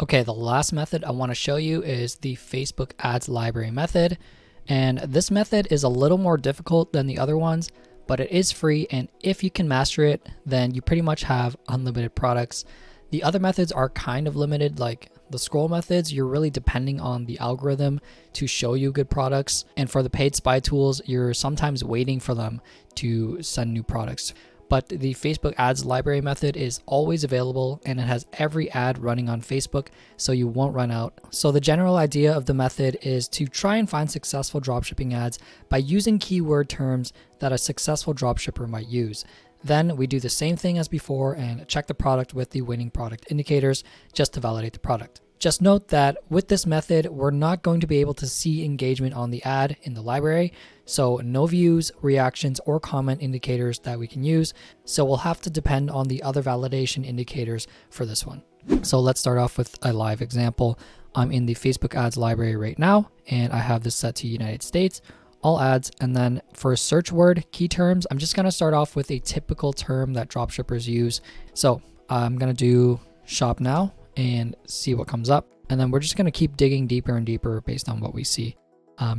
Okay, the last method I want to show you is the Facebook Ads Library method. And this method is a little more difficult than the other ones, but it is free. And if you can master it, then you pretty much have unlimited products. The other methods are kind of limited, like the scroll methods, you're really depending on the algorithm to show you good products. And for the paid spy tools, you're sometimes waiting for them to send new products. But the Facebook Ads Library method is always available and it has every ad running on Facebook, so you won't run out. So the general idea of the method is to try and find successful dropshipping ads by using keyword terms that a successful dropshipper might use. Then we do the same thing as before and check the product with the winning product indicators just to validate the product. Just note that with this method, we're not going to be able to see engagement on the ad in the library, so no views, reactions, or comment indicators that we can use. So we'll have to depend on the other validation indicators for this one. So let's start off with a live example. I'm in the Facebook Ads Library right now, and I have this set to United States, all ads, and then for a search word, key terms, I'm just gonna start off with a typical term that dropshippers use. So I'm gonna do shop now and see what comes up. And then we're just going to keep digging deeper and deeper based on what we see.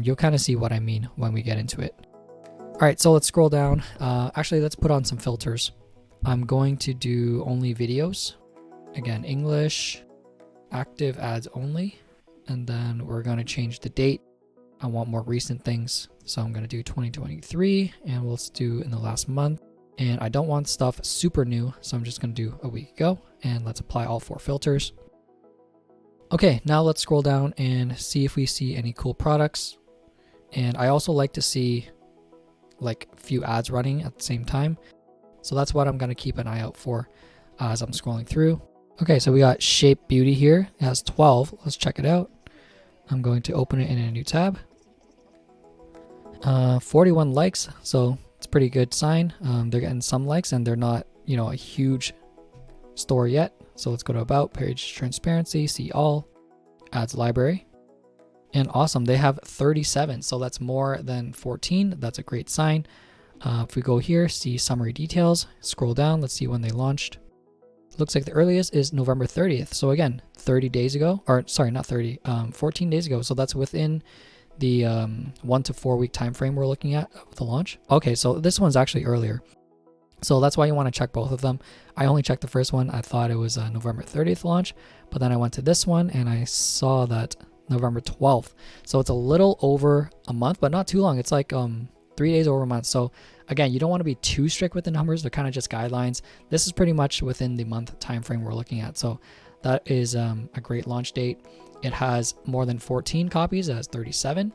You'll kind of see what I mean when we get into it. All right, so let's scroll down. Actually, let's put on some filters. I'm going to do only videos. Again, English, active ads only. And then we're going to change the date. I want more recent things. So I'm going to do 2023 and let's do in the last month. And I don't want stuff super new, so I'm just going to do a week ago. And let's apply all 4 filters. Okay, now let's scroll down and see if we see any cool products. And I also like to see like a few ads running at the same time. So that's what I'm going to keep an eye out for as I'm scrolling through. Okay, so we got Shape Beauty here. It has 12. Let's check it out. I'm going to open it in a new tab. 41 likes. So it's a pretty good sign. They're getting some likes and they're not, a huge store yet. So let's go to About, Page Transparency, see all, Ads Library. And awesome, they have 37. So that's more than 14. That's a great sign. If we go here, see summary details, scroll down, let's see when they launched. Looks like the earliest is November 30th. So again, 30 days ago, or sorry, not 30, 14 days ago. So that's within the 1 to 4 week time frame we're looking at of the launch. Okay, so this one's actually earlier. So that's why you want to check both of them. I only checked the first one. I thought it was a November 30th launch, but then I went to this one and I saw that November 12th. So it's a little over a month, but not too long. It's like 3 days over a month. So again, you don't want to be too strict with the numbers. They're kind of just guidelines. This is pretty much within the month time frame we're looking at. So that is a great launch date. It has more than 14 copies. It has 37.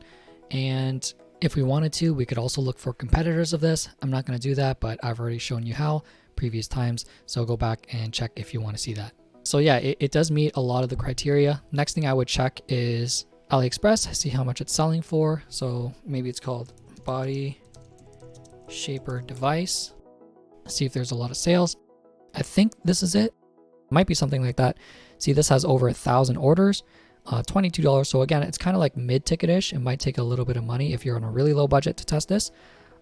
And if we wanted to, we could also look for competitors of this. I'm not going to do that, but I've already shown you how previous times. So go back and check if you want to see that. So yeah, it does meet a lot of the criteria. Next thing I would check is AliExpress, see how much it's selling for. So maybe it's called Body Shaper Device. See if there's a lot of sales. I think this is it. Might be something like that. See, this has over 1,000 orders. $22. So again, it's kind of like mid-ticket-ish. It might take a little bit of money if you're on a really low budget to test this.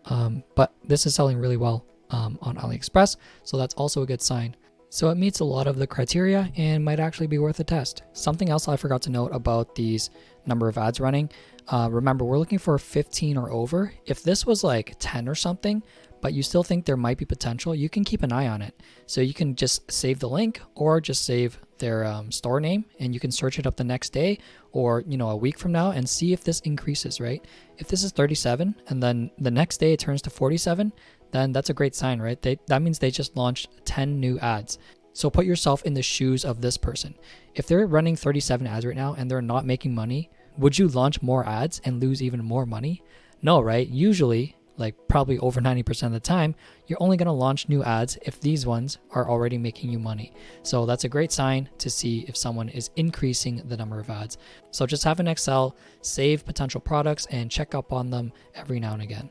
But this is selling really well on AliExpress. So that's also a good sign. So it meets a lot of the criteria and might actually be worth a test. Something else I forgot to note about these number of ads running. Remember, we're looking for 15 or over. If this was like 10 or something, but you still think there might be potential, you can keep an eye on it. So you can just save the link or just save their store name and you can search it up the next day or, a week from now and see if this increases, right? If this is 37 and then the next day it turns to 47, then that's a great sign, right? That means they just launched 10 new ads. So put yourself in the shoes of this person. If they're running 37 ads right now and they're not making money, would you launch more ads and lose even more money? No, right? Usually, like probably over 90% of the time, you're only going to launch new ads if these ones are already making you money. So that's a great sign to see if someone is increasing the number of ads. So just have an Excel, save potential products and check up on them every now and again.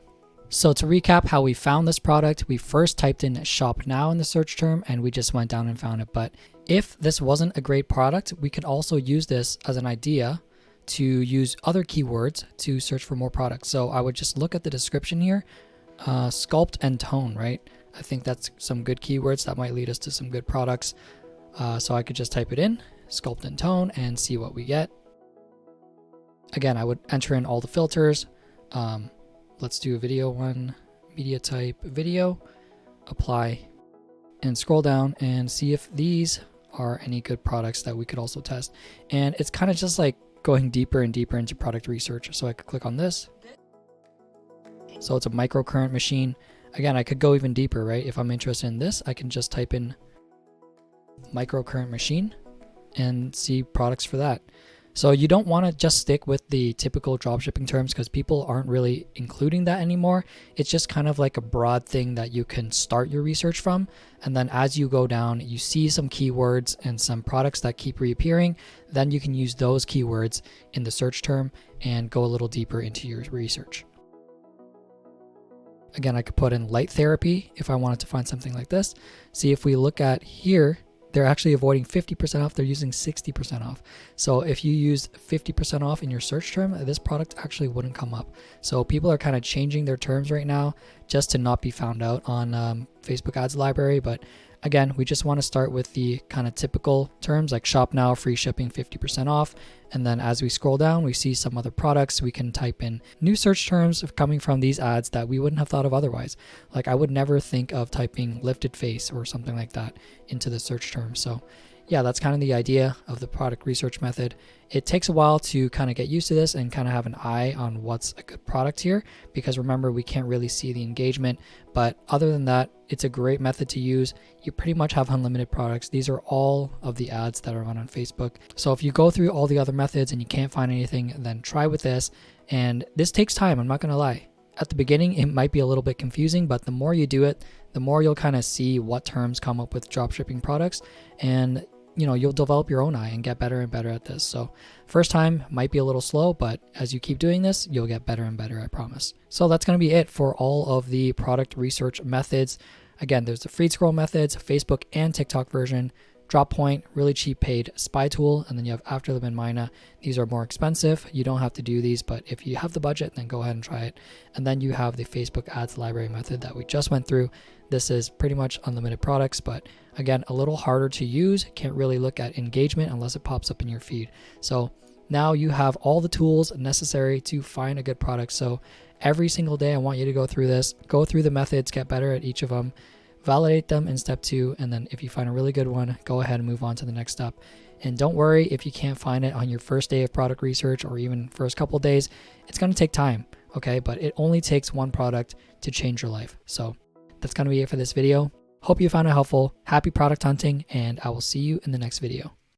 So to recap how we found this product, we first typed in shop now in the search term and we just went down and found it. But if this wasn't a great product, we could also use this as an idea to use other keywords to search for more products. So I would just look at the description here, sculpt and tone, right? I think that's some good keywords that might lead us to some good products. So I could just type it in, sculpt and tone and see what we get. Again, I would enter in all the filters. Let's do a video one, media type video, apply, and scroll down and see if these are any good products that we could also test. And it's kind of just like going deeper and deeper into product research. So I could click on this. So it's a microcurrent machine. Again, I could go even deeper, right? If I'm interested in this, I can just type in microcurrent machine and see products for that. So you don't want to just stick with the typical dropshipping terms because people aren't really including that anymore. It's just kind of like a broad thing that you can start your research from. And then as you go down, you see some keywords and some products that keep reappearing. Then you can use those keywords in the search term and go a little deeper into your research. Again, I could put in light therapy if I wanted to find something like this. See, if we look at here, they're actually avoiding 50% off. They're using 60% off. So if you used 50% off in your search term, this product actually wouldn't come up. So people are kind of changing their terms right now just to not be found out on Facebook ads library. But again, we just want to start with the kind of typical terms like shop now, free shipping, 50% off. And then as we scroll down, we see some other products. We can type in new search terms coming from these ads that we wouldn't have thought of otherwise. Like I would never think of typing lifted face or something like that into the search term. So yeah, that's kind of the idea of the product research method. It takes a while to kind of get used to this and kind of have an eye on what's a good product here, because remember, we can't really see the engagement. But other than that, it's a great method to use. You pretty much have unlimited products. These are all of the ads that are run on Facebook. So if you go through all the other methods and you can't find anything, then try with this. And this takes time, I'm not going to lie. At the beginning, it might be a little bit confusing, but the more you do it, the more you'll kind of see what terms come up with dropshipping products, and you'll develop your own eye and get better and better at this. So first time might be a little slow, but as you keep doing this, you'll get better and better, I promise. So that's going to be it for all of the product research methods. Again, there's the feed scroll methods, Facebook and TikTok version, Droppoint, really cheap paid spy tool, and then you have Afterlib and Mina. These are more expensive. You don't have to do these, but if you have the budget, then go ahead and try it. And then you have the Facebook ads library method that we just went through. This is pretty much unlimited products, but again, a little harder to use. Can't really look at engagement unless it pops up in your feed. So now you have all the tools necessary to find a good product. So every single day, I want you to go through this, go through the methods, get better at each of them, validate them in step 2, and then if you find a really good one, go ahead and move on to the next step. And don't worry if you can't find it on your first day of product research or even first couple of days. It's going to take time, okay? But it only takes one product to change your life. So that's going to be it for this video. Hope you found it helpful. Happy product hunting, and I will see you in the next video.